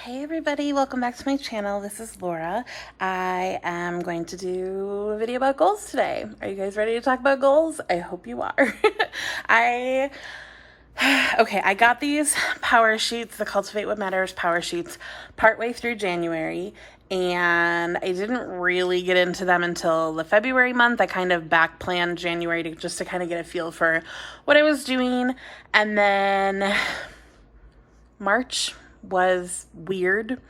Hey everybody, welcome back to my channel. This is Laura. I am going to do a video about goals today. Are you guys ready to talk about goals? I hope you are. I got these power sheets, the Cultivate What Matters power sheets, partway through January, and I didn't really get into them until the February month. I kind of back planned January to kind of get a feel for what I was doing, and then March was weird.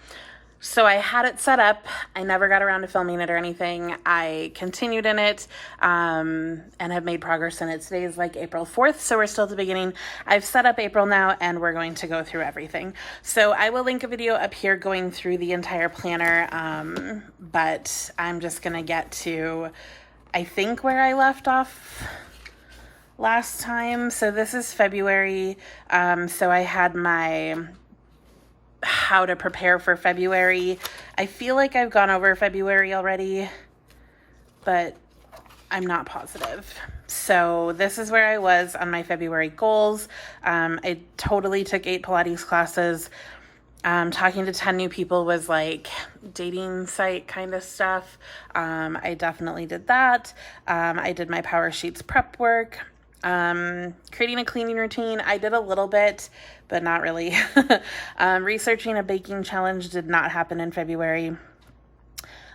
So I had it set up. I never got around to filming it or anything. I continued in it and have made progress in it. Today is like April 4th, so we're still at the beginning. I've set up April now and we're going to go through everything. So I will link a video up here going through the entire planner, but I'm just going to get to, I think, where I left off last time. So this is February. So I had my how to prepare for February. I feel like I've gone over February already, but I'm not positive. So this is where I was on my February goals. I totally took 8 Pilates classes. Talking to 10 new people was like dating site kind of stuff. I definitely did that. I did my Power Sheets prep work. Creating a cleaning routine, I did a little bit, but not really. Researching a baking challenge did not happen in February.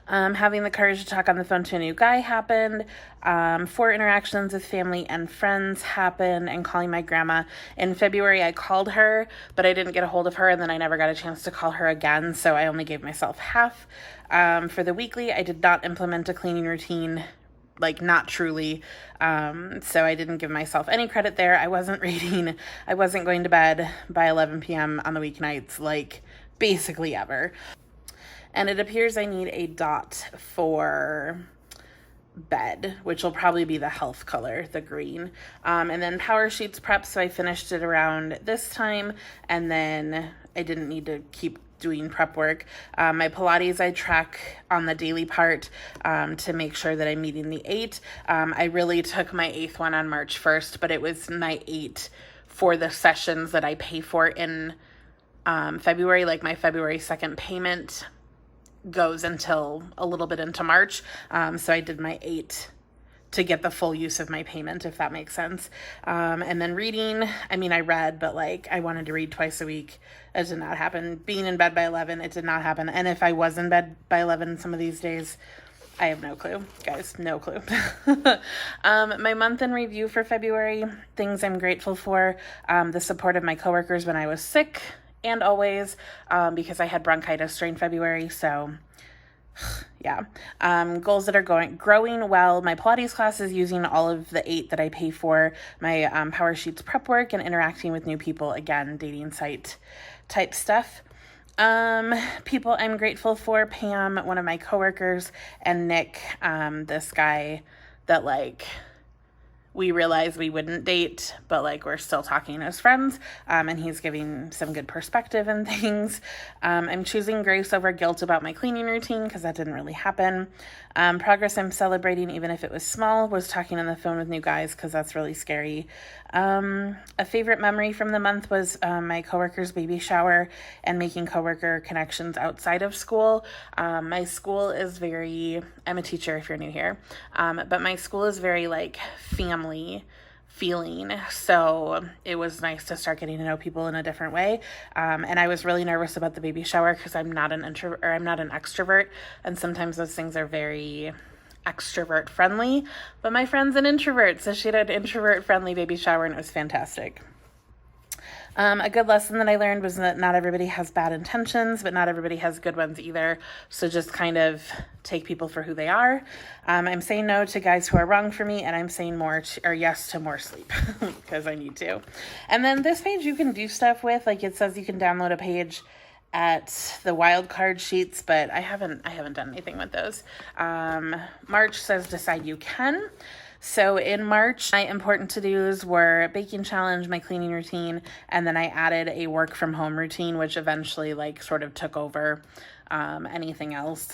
Having the courage to talk on the phone to a new guy happened. 4 interactions with family and friends happened, and calling my grandma. In February, I called her, but I didn't get a hold of her, and then I never got a chance to call her again, so I only gave myself half. For the weekly, I did not implement a cleaning routine, like not truly. So I didn't give myself any credit there. I wasn't reading. I wasn't going to bed by 11 p.m. on the weeknights, like basically ever. And it appears I need a dot for bed, which will probably be the health color, the green. And then Power Sheets prep, so I finished it around this time, and then I didn't need to keep doing prep work. My Pilates I track on the daily part to make sure that I'm meeting the 8. I really took my 8th one on March 1st, but it was my 8 for the sessions that I pay for in February. Like my February 2nd payment goes until a little bit into March. So I did my 8 to get the full use of my payment, if that makes sense. And then reading, I mean, I read, but like I wanted to read twice a week. It did not happen. Being in bed by 11, it did not happen. And if I was in bed by 11 some of these days, I have no clue, guys, no clue. My month in review for February, things I'm grateful for, the support of my coworkers when I was sick, and always, because I had bronchitis during February, so yeah. Goals that are growing well. My Pilates classes, using all of the 8 that I pay for. My Power Sheets prep work and interacting with new people. Again, dating site type stuff. People I'm grateful for. Pam, one of my coworkers, and Nick, this guy that like we realized we wouldn't date, but like we're still talking as friends, and he's giving some good perspective and things. I'm choosing grace over guilt about my cleaning routine because that didn't really happen. Progress I'm celebrating, even if it was small, was talking on the phone with new guys because that's really scary. A favorite memory from the month was my coworker's baby shower and making coworker connections outside of school. My school is very, I'm a teacher if you're new here, but my school is very like family feeling. So it was nice to start getting to know people in a different way. And I was really nervous about the baby shower because I'm not an introvert, or I'm not an extrovert. And sometimes those things are very extrovert friendly, but my friend's an introvert. So she had an introvert friendly baby shower and it was fantastic. A good lesson that I learned was that not everybody has bad intentions, but not everybody has good ones either. So just kind of take people for who they are. I'm saying no to guys who are wrong for me, and I'm saying yes to more sleep because I need to. And then this page you can do stuff with, like it says you can download a page at the wildcard sheets, but I haven't done anything with those. March says decide you can. So in March, my important to-dos were baking challenge, my cleaning routine, and then I added a work from home routine, which eventually like sort of took over anything else.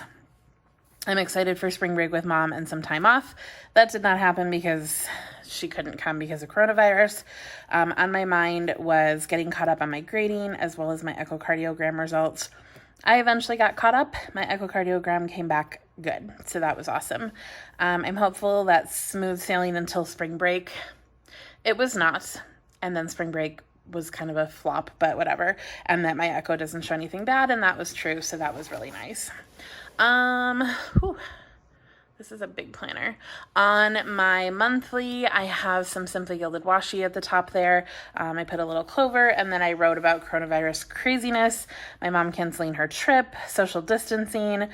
I'm excited for spring break with mom and some time off. That did not happen because she couldn't come because of coronavirus. On my mind was getting caught up on my grading as well as my echocardiogram results. I eventually got caught up. My echocardiogram came back good, so that was awesome. I'm hopeful that's smooth sailing until spring break. It was not, and then spring break was kind of a flop, but whatever, and that my echo doesn't show anything bad, and that was true, so that was really nice. Whew. This is a big planner. On my monthly, I have some Simply Gilded washi at the top there. I put a little clover, and then I wrote about coronavirus craziness, my mom canceling her trip, social distancing,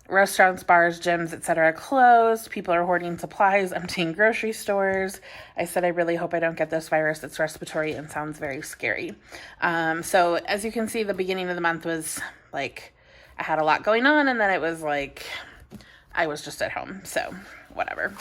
restaurants, bars, gyms, etc. closed. People are hoarding supplies, emptying grocery stores. I said I really hope I don't get this virus. It's respiratory and sounds very scary. So as you can see, the beginning of the month was like I had a lot going on, and then it was like I was just at home, so whatever.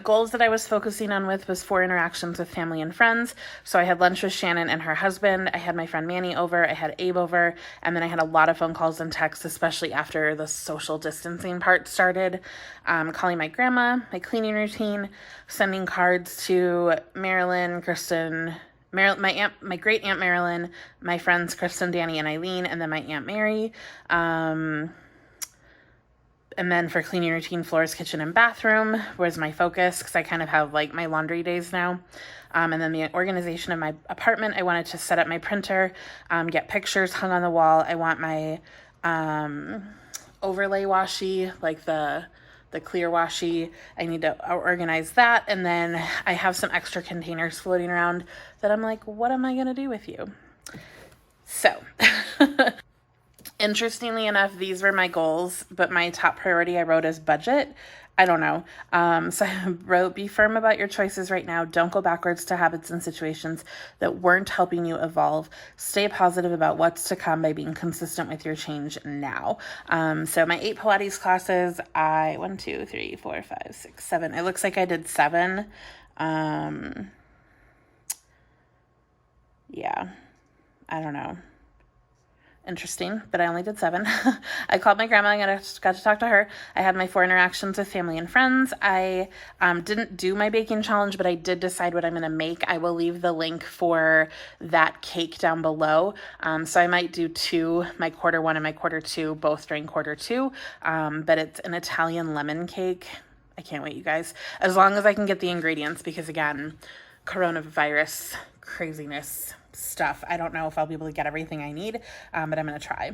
Goals that I was focusing on was 4 interactions with family and friends. So I had lunch with Shannon and her husband. I had my friend Manny over. I had Abe over. And then I had a lot of phone calls and texts, especially after the social distancing part started. Calling my grandma, my cleaning routine, sending cards to Marilyn, Kristen, my great aunt Marilyn, my friends Kristen, Danny, and Eileen, and then my aunt Mary. And then for cleaning routine, floors, kitchen, and bathroom was my focus because I kind of have like my laundry days now. And then the organization of my apartment, I wanted to set up my printer, get pictures hung on the wall. I want my overlay washi, like the clear washi. I need to organize that. And then I have some extra containers floating around that I'm like, what am I going to do with you? So... Interestingly enough, these were my goals, but my top priority I wrote as budget. I don't know. So I wrote, be firm about your choices right now. Don't go backwards to habits and situations that weren't helping you evolve. Stay positive about what's to come by being consistent with your change now. So my 8 Pilates classes, 1, 2, 3, 4, 5, 6, 7. It looks like I did 7. Yeah, I don't know. Interesting, but I only did 7. I called my grandma. I got to talk to her. I had my 4 interactions with family and friends. I didn't do my baking challenge, but I did decide what I'm going to make. I will leave the link for that cake down below. So I might do 2, my quarter 1 and my quarter 2, both during quarter 2. But it's an Italian lemon cake. I can't wait, you guys. As long as I can get the ingredients, because again, coronavirus craziness stuff. I don't know if I'll be able to get everything I need, but I'm going to try.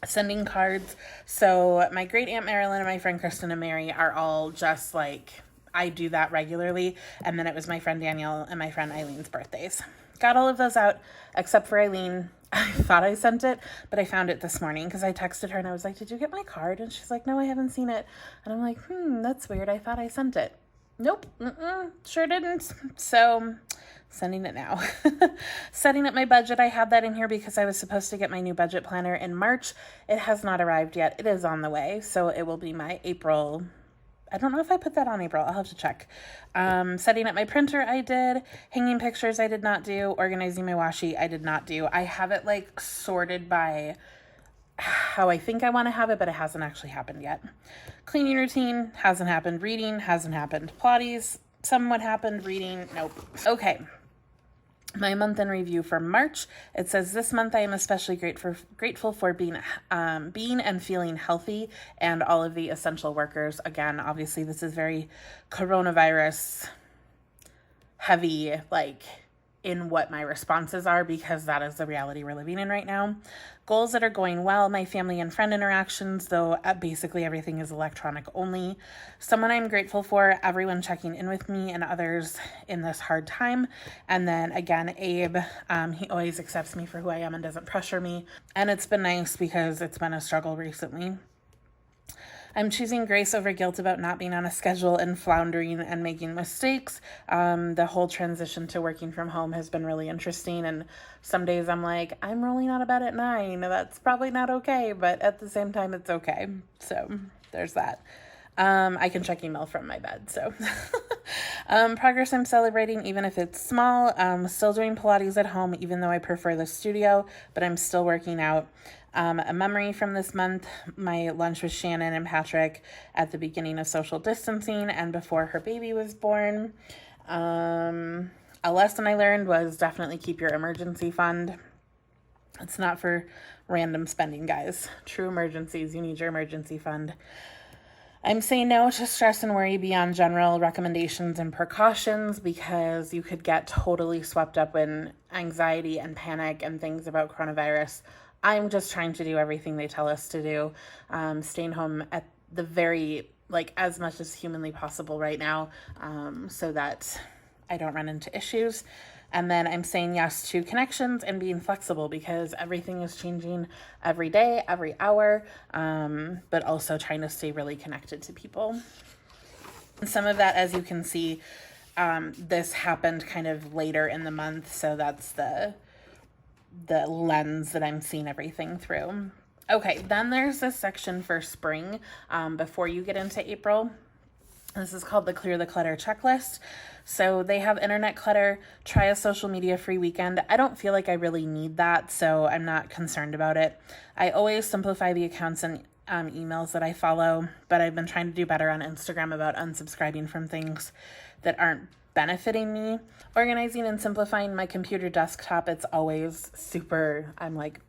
Sending cards. So my great aunt Marilyn and my friend Kristen and Mary are all just like, I do that regularly. And then it was my friend Danielle and my friend Eileen's birthdays. Got all of those out except for Eileen. I thought I sent it, but I found it this morning because I texted her and I was like, did you get my card? And she's like, no, I haven't seen it. And I'm like, that's weird. I thought I sent it. Nope. Sure didn't. So sending it now. Setting up my budget. I had that in here because I was supposed to get my new budget planner in March. It has not arrived yet. It is on the way. So it will be my April. I don't know if I put that on April. I'll have to check. Setting up my printer, I did. Hanging pictures, I did not do. Organizing my washi, I did not do. I have it like sorted by how I think I want to have it, but it hasn't actually happened yet. Cleaning routine hasn't happened. Reading hasn't happened. Pilates somewhat happened. Reading, nope. Okay. My month in review for March. It says this month I am especially grateful for being and feeling healthy and all of the essential workers. Again, obviously this is very coronavirus heavy, like in what my responses are, because that is the reality we're living in right now. Goals that are going well, my family and friend interactions, though basically everything is electronic only. Someone I'm grateful for, everyone checking in with me and others in this hard time. And then again, Abe, he always accepts me for who I am and doesn't pressure me. And it's been nice because it's been a struggle recently. I'm choosing grace over guilt about not being on a schedule and floundering and making mistakes. The whole transition to working from home has been really interesting. And some days I'm like, I'm rolling out of bed at 9. That's probably not okay, but at the same time, it's okay. So there's that. I can check email from my bed. So progress I'm celebrating, even if it's small. Still doing Pilates at home, even though I prefer the studio, but I'm still working out. A memory from this month, my lunch with Shannon and Patrick at the beginning of social distancing and before her baby was born. A lesson I learned was definitely keep your emergency fund. It's not for random spending, guys. True emergencies, you need your emergency fund. I'm saying no to stress and worry beyond general recommendations and precautions because you could get totally swept up in anxiety and panic and things about coronavirus. I'm just trying to do everything they tell us to do, staying home at the very, like, as much as humanly possible right now, so that I don't run into issues. And then I'm saying yes to connections and being flexible because everything is changing every day, every hour, but also trying to stay really connected to people. And some of that, as you can see, this happened kind of later in the month, so that's the lens that I'm seeing everything through. Okay, then there's this section for spring, before you get into April. This is called the Clear the Clutter checklist. So they have internet clutter, try a social media free weekend. I don't feel like I really need that, so I'm not concerned about it. I always simplify the accounts and emails that I follow, but I've been trying to do better on Instagram about unsubscribing from things that aren't benefiting me. Organizing and simplifying my computer desktop, it's always super, I'm like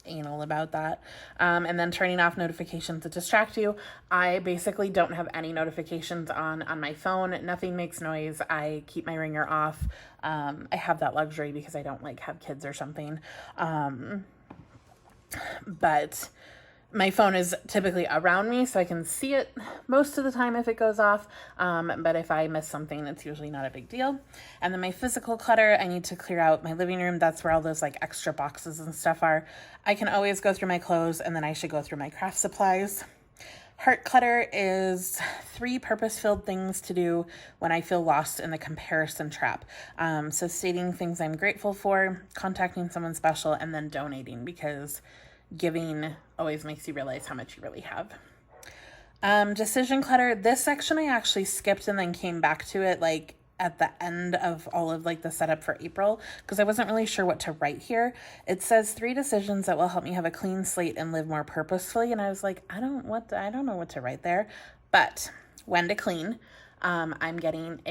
anal about that. And then turning off notifications that distract you. I basically don't have any notifications on my phone. Nothing makes noise. I keep my ringer off. I have that luxury because I don't like have kids or something. But my phone is typically around me, so I can see it most of the time if it goes off. But if I miss something, it's usually not a big deal. And then my physical clutter, I need to clear out my living room. That's where all those like extra boxes and stuff are. I can always go through my clothes, and then I should go through my craft supplies. Heart clutter is 3 purpose-filled things to do when I feel lost in the comparison trap. So stating things I'm grateful for, contacting someone special, and then donating, because giving always makes you realize how much you really have. Decision clutter, this section I actually skipped and then came back to it like at the end of all of like the setup for April because I wasn't really sure what to write here. It says 3 decisions that will help me have a clean slate and live more purposefully, and I was like, I don't know what to write there. But when to clean, I'm getting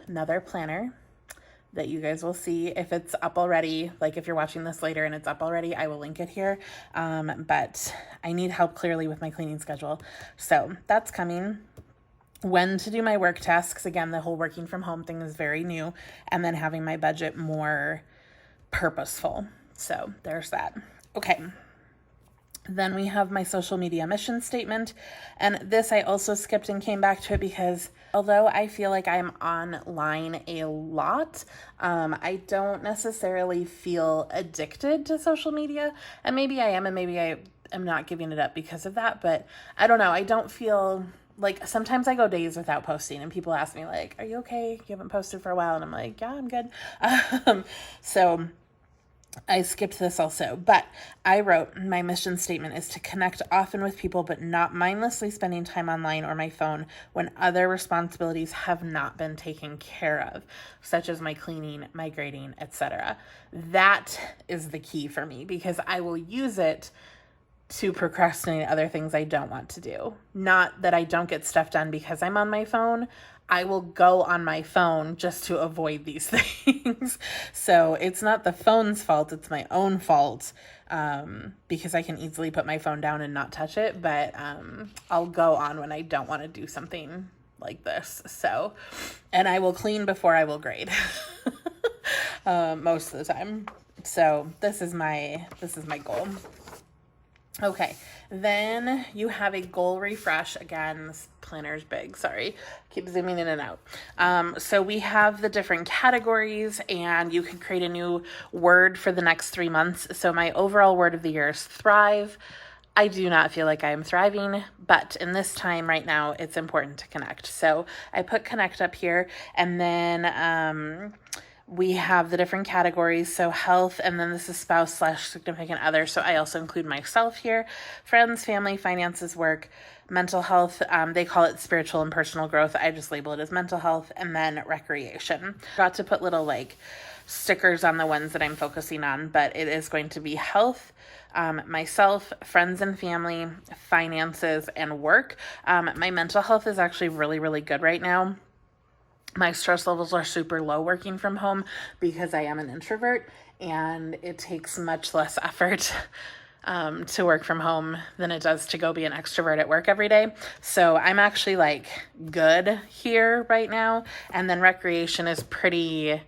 another planner that you guys will see if it's up already. Like if you're watching this later and it's up already, I will link it here. But I need help clearly with my cleaning schedule. So that's coming. When to do my work tasks. Again, the whole working from home thing is very new. And then having my budget more purposeful. So there's that. Okay. Then we have my social media mission statement. And this I also skipped and came back to it because although I feel like I'm online a lot, I don't necessarily feel addicted to social media. And maybe I am, and maybe I am not giving it up because of that. But I don't know. I don't feel like sometimes I go days without posting and people ask me like, are you okay? You haven't posted for a while. And I'm like, yeah, I'm good. So I skipped this also, but I wrote my mission statement is to connect often with people, but not mindlessly spending time online or my phone when other responsibilities have not been taken care of, such as my cleaning, my grading, etc. That is the key for me because I will use it to procrastinate other things I don't want to do. Not that I don't get stuff done because I'm on my phone. I will go on my phone just to avoid these things. So it's not the phone's fault, it's my own fault, because I can easily put my phone down and not touch it, but I'll go on when I don't want to do something like this. So, and I will clean before I will grade most of the time. So this is my goal. Okay, then you have a goal refresh. Again, this planner's big, sorry. Keep zooming in and out. So we have the different categories and you can create a new word for the next 3 months. So my overall word of the year is thrive. I do not feel like I am thriving, but in this time right now, it's important to connect. So I put connect up here, and then we have the different categories. So health, and then this is spouse/significant other. So I also include myself here, friends, family, finances, work, mental health. They call it spiritual and personal growth. I just label it as mental health, and then recreation. Got to put little like stickers on the ones that I'm focusing on, but it is going to be health, myself, friends and family, finances, and work. My mental health is actually really, really good right now. my stress levels are super low working from home because I am an introvert, and it takes much less effort to work from home than it does to go be an extrovert at work every day. So I'm actually like good here right now. And then recreation is pretty,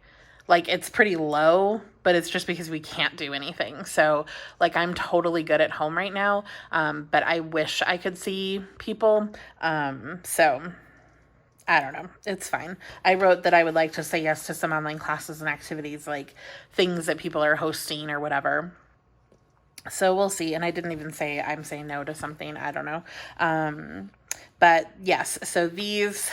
like, it's pretty low, but it's just because we can't do anything. So like I'm totally good at home right now. But I wish I could see people. So I don't know. It's fine. I wrote that I would like to say yes to some online classes and activities, like things that people are hosting or whatever. So we'll see. And I didn't even say I'm saying no to something. I don't know. But yes, so these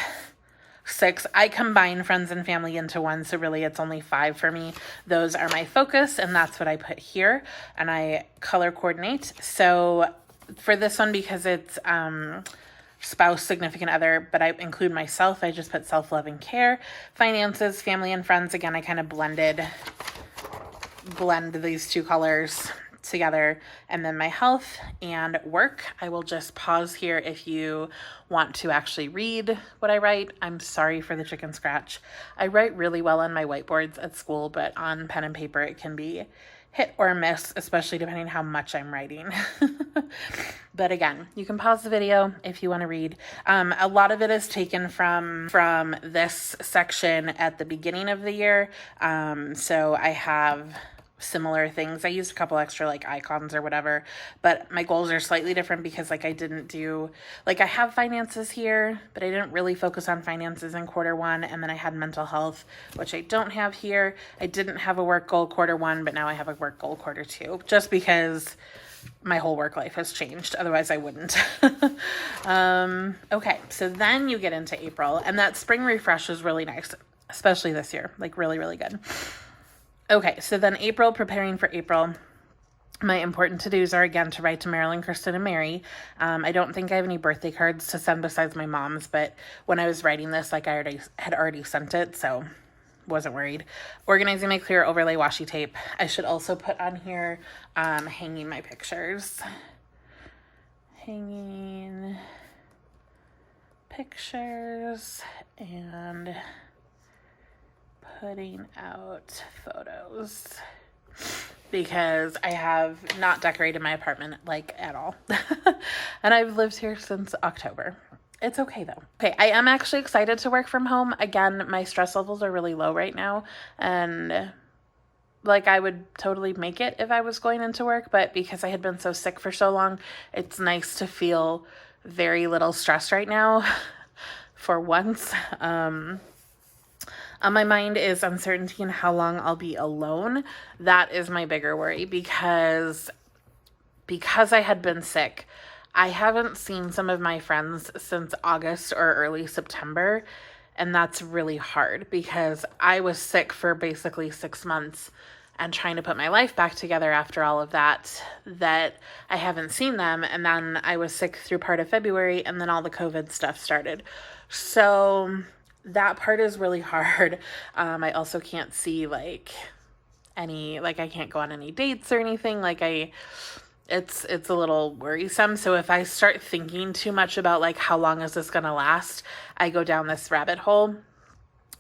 6, I combine friends and family into one. So really it's only 5 for me. Those are my focus, and that's what I put here, and I color coordinate. So for this one, because it's, spouse, significant other, but I include myself, I just put self-love and care. Finances, family and friends, again, I kind of blend these 2 colors together. And then my health and work, I will just pause here if you want to actually read what I write. I'm sorry for the chicken scratch. I write really well on my whiteboards at school, but on pen and paper it can be hit or miss, especially depending how much I'm writing. But again, you can pause the video if you want to read. A lot of it is taken from this section at the beginning of the year. So I have similar things. I used a couple extra like icons or whatever, but my goals are slightly different because like I didn't do, like I have finances here, but I didn't really focus on finances in Q1. And then I had mental health, which I don't have here. I didn't have a work goal Q1, but now I have a work goal Q2, just because my whole work life has changed. Otherwise I wouldn't. Okay. So then you get into April, and that spring refresh is really nice, especially this year, like really, really good. Okay, so then April, preparing for April. My important to-dos are, again, to write to Marilyn, Kristen, and Mary. I don't think I have any birthday cards to send besides my mom's, but when I was writing this, like I had already sent it, so wasn't worried. Organizing my clear overlay washi tape. I should also put on here hanging my pictures. Hanging pictures and putting out photos, because I have not decorated my apartment like at all. And I've lived here since October. It's okay though. Okay, I am actually excited to work from home. Again, my stress levels are really low right now, and like I would totally make it if I was going into work, but because I had been so sick for so long, it's nice to feel very little stress right now for once. On my mind is uncertainty in how long I'll be alone. That is my bigger worry, because I had been sick. I haven't seen some of my friends since August or early September, and that's really hard because I was sick for basically 6 months and trying to put my life back together after all of that I haven't seen them. And then I was sick through part of February, and then all the COVID stuff started. So that part is really hard. I also can't see I can't go on any dates or anything. It's a little worrisome. So if I start thinking too much about like, how long is this going to last? I go down this rabbit hole,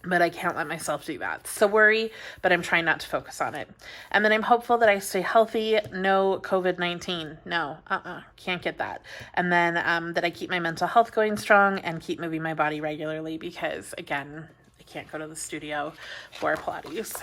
but I can't let myself do that. So worry, but I'm trying not to focus on it. And then I'm hopeful that I stay healthy. No COVID-19. No, can't get that. And then that I keep my mental health going strong and keep moving my body regularly, because again, I can't go to the studio for Pilates.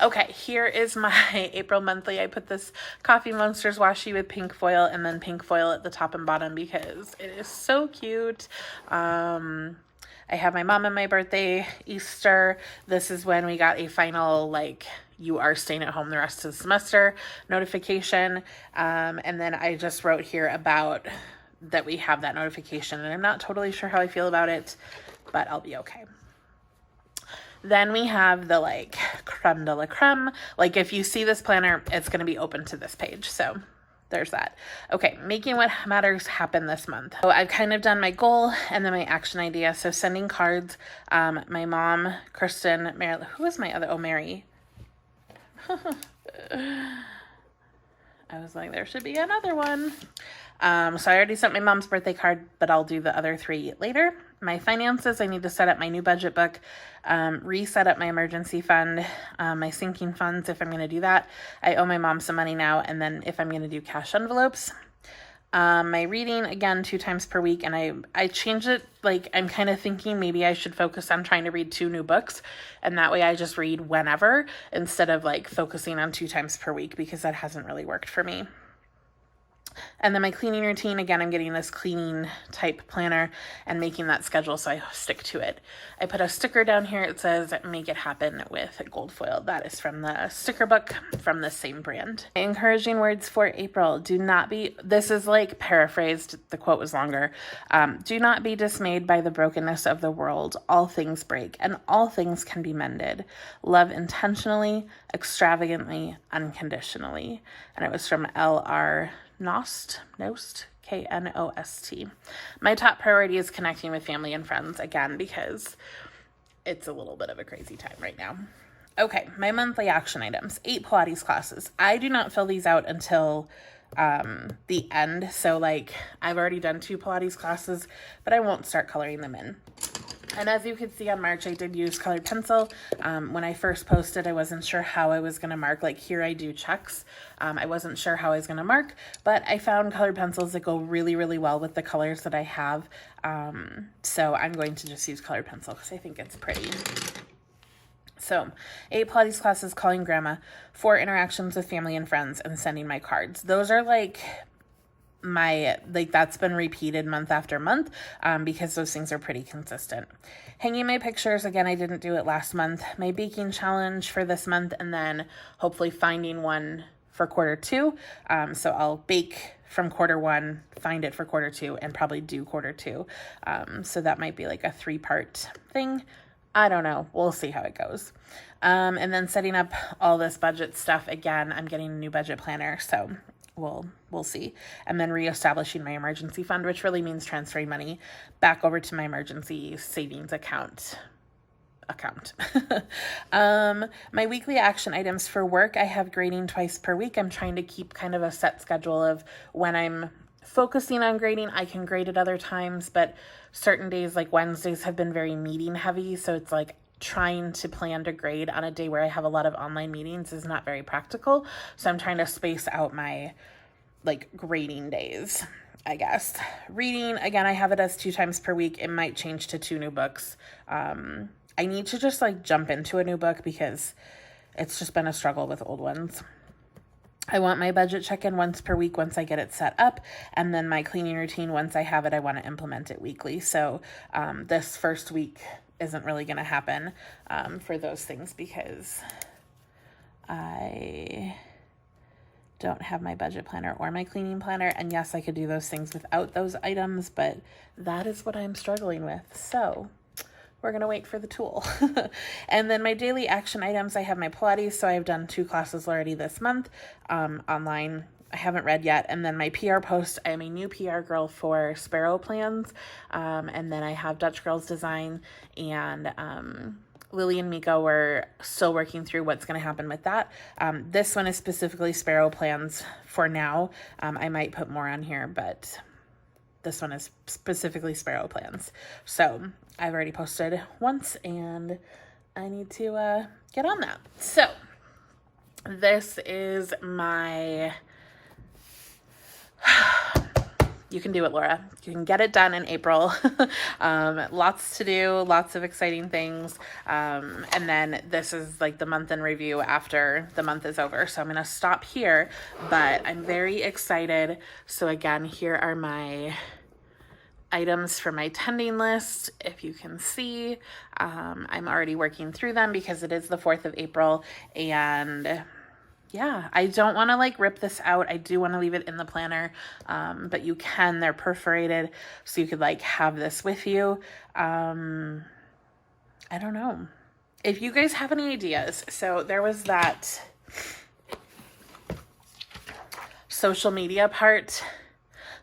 Okay, here is my April monthly. I put this Coffee Monsters washi with pink foil, and then pink foil at the top and bottom because it is so cute. I have my mom and my birthday, Easter. This is when we got a final, you are staying at home the rest of the semester notification. And then I just wrote here about that we have that notification, and I'm not totally sure how I feel about it, but I'll be okay. Then we have the creme de la creme. If you see this planner, it's going to be open to this page. So there's that. Okay, making what matters happen this month. So I've kind of done my goal and then my action idea. So sending cards. My mom, Kristen, Mary. Who was my other? Oh, Mary. I was like, there should be another one. So I already sent my mom's birthday card, but I'll do the other 3 later. My finances, I need to set up my new budget book, reset up my emergency fund, my sinking funds if I'm going to do that. I owe my mom some money now, and then if I'm going to do cash envelopes. My reading, again, 2 times per week, and I changed it, like, I'm kind of thinking maybe I should focus on trying to read 2 new books, and that way I just read whenever, instead of, like, focusing on 2 times per week, because that hasn't really worked for me. And then my cleaning routine, again, I'm getting this cleaning type planner and making that schedule so I stick to it. I put a sticker down here. It says, make it happen with gold foil. That is from the sticker book from the same brand. Encouraging words for April. Do not be, this is like paraphrased, the quote was longer. Do not be dismayed by the brokenness of the world. All things break and all things can be mended. Love intentionally, extravagantly, unconditionally. And it was from L.R. Knost, Knost. My top priority is connecting with family and friends, again, because it's a little bit of a crazy time right now. Okay, my monthly action items, 8 Pilates classes. I do not fill these out until the end. So like I've already done 2 Pilates classes, but I won't start coloring them in. And as you can see on March, I did use colored pencil. When I first posted, I wasn't sure how I was going to mark. Like here I do checks. I wasn't sure how I was going to mark, but I found colored pencils that go really, really well with the colors that I have. So I'm going to just use colored pencil because I think it's pretty. So 8 Pilates classes, calling grandma, 4 interactions with family and friends, and sending my cards. Those are like that's been repeated month after month because those things are pretty consistent. Hanging my pictures, again, I didn't do it last month. My baking challenge for this month, and then hopefully finding one for quarter 2. So I'll bake from quarter 1, find it for quarter 2, and probably do quarter 2. So that might be like a 3-part thing. I don't know. We'll see how it goes. And then setting up all this budget stuff. Again, I'm getting a new budget planner, so we'll see. And then reestablishing my emergency fund, which really means transferring money back over to my emergency savings account. My weekly action items for work, I have grading twice per week. I'm trying to keep kind of a set schedule of when I'm focusing on grading. I can grade at other times, but certain days like Wednesdays have been very meeting heavy. So it's like trying to plan to grade on a day where I have a lot of online meetings is not very practical. So I'm trying to space out my like grading days, I guess. Reading, again, I have it as 2 times per week. It might change to 2 new books. I need to just like jump into a new book because it's just been a struggle with old ones. I want my budget check-in once per week once I get it set up, and then my cleaning routine, once I have it, I want to implement it weekly. So this first week isn't really going to happen for those things because I don't have my budget planner or my cleaning planner. And yes, I could do those things without those items, but that is what I'm struggling with. So we're going to wait for the tool. And then my daily action items, I have my Pilates. So I've done 2 classes already this month online. I haven't read yet. And then my PR post, I am a new PR girl for Sparrow Plans. And then I have Dutch Girls Design, and Lily and Miko were still working through what's going to happen with that. This one is specifically Sparrow Plans for now. I might put more on here, but this one is specifically Sparrow Plans. So I've already posted once and I need to get on that. So this is my... You can do it, Laura. You can get it done in April. Lots to do, lots of exciting things. And then this is like the month in review after the month is over. So I'm going to stop here, but I'm very excited. So again, here are my items for my tending list. If you can see, I'm already working through them because it is the 4th of April, and yeah, I don't want to like rip this out. I do want to leave it in the planner, but you can, they're perforated, so you could like have this with you. I don't know. If you guys have any ideas. So there was that social media part.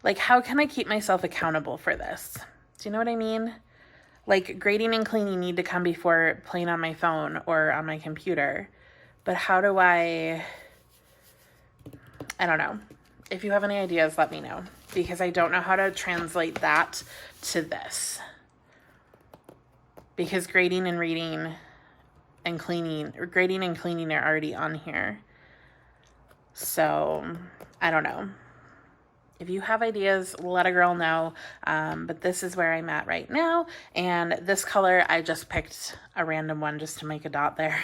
Like, how can I keep myself accountable for this? Do you know what I mean? Like, grading and cleaning need to come before playing on my phone or on my computer. But how do I I don't know. If you have any ideas, let me know, because I don't know how to translate that to this. Because grading and reading and cleaning, or grading and cleaning are already on here. So, I don't know. If you have ideas, let a girl know. But this is where I'm at right now. And this color, I just picked a random one just to make a dot there.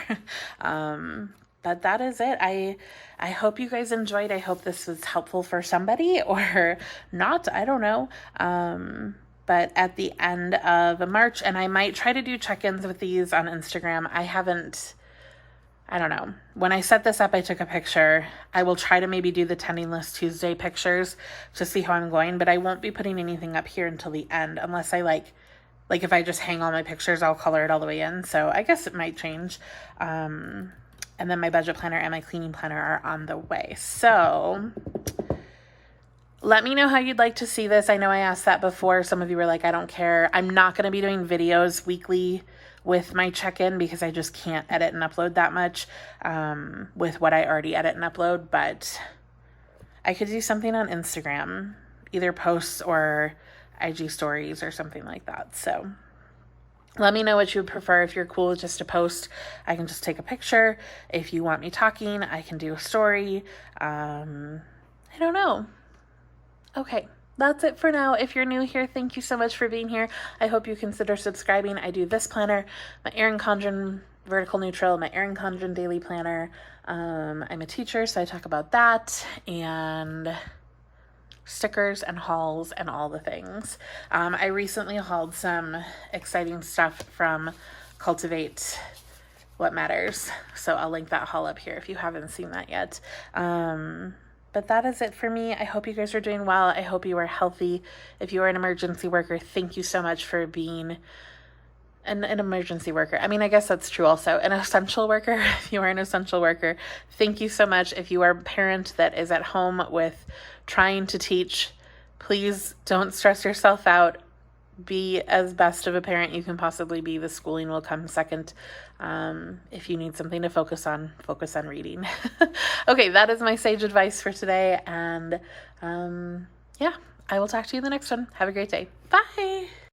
But that is it. I hope you guys enjoyed. I hope this was helpful for somebody or not. I don't know. But at the end of March, and I might try to do check-ins with these on Instagram. I don't know. When I set this up, I took a picture. I will try to maybe do the Tending List Tuesday pictures to see how I'm going, but I won't be putting anything up here until the end unless I like if I just hang all my pictures, I'll color it all the way in. So I guess it might change. And then my budget planner and my cleaning planner are on the way. So let me know how you'd like to see this. I know I asked that before. Some of you were like, I don't care. I'm not going to be doing videos weekly with my check-in because I just can't edit and upload that much with what I already edit and upload. But I could do something on Instagram, either posts or IG stories or something like that. So let me know what you would prefer. If you're cool with just a post, I can just take a picture. If you want me talking, I can do a story. I don't know. Okay, that's it for now. If you're new here, thank you so much for being here. I hope you consider subscribing. I do this planner, my Erin Condren Vertical Neutral, my Erin Condren Daily Planner. I'm a teacher, so I talk about that, and stickers and hauls and all the things. I recently hauled some exciting stuff from Cultivate What Matters, so I'll link that haul up here if you haven't seen that yet. But that is it for me. I hope you guys are doing well. I hope you are healthy. If you are an emergency worker, thank you so much for being an emergency worker. I mean, I guess that's true also. An essential worker, if you are an essential worker, thank you so much. If you are a parent that is at home with trying to teach, please don't stress yourself out. Be as best of a parent you can possibly be. The schooling will come second. If you need something to focus on reading. Okay, that is my sage advice for today. And yeah, I will talk to you in the next one. Have a great day. Bye.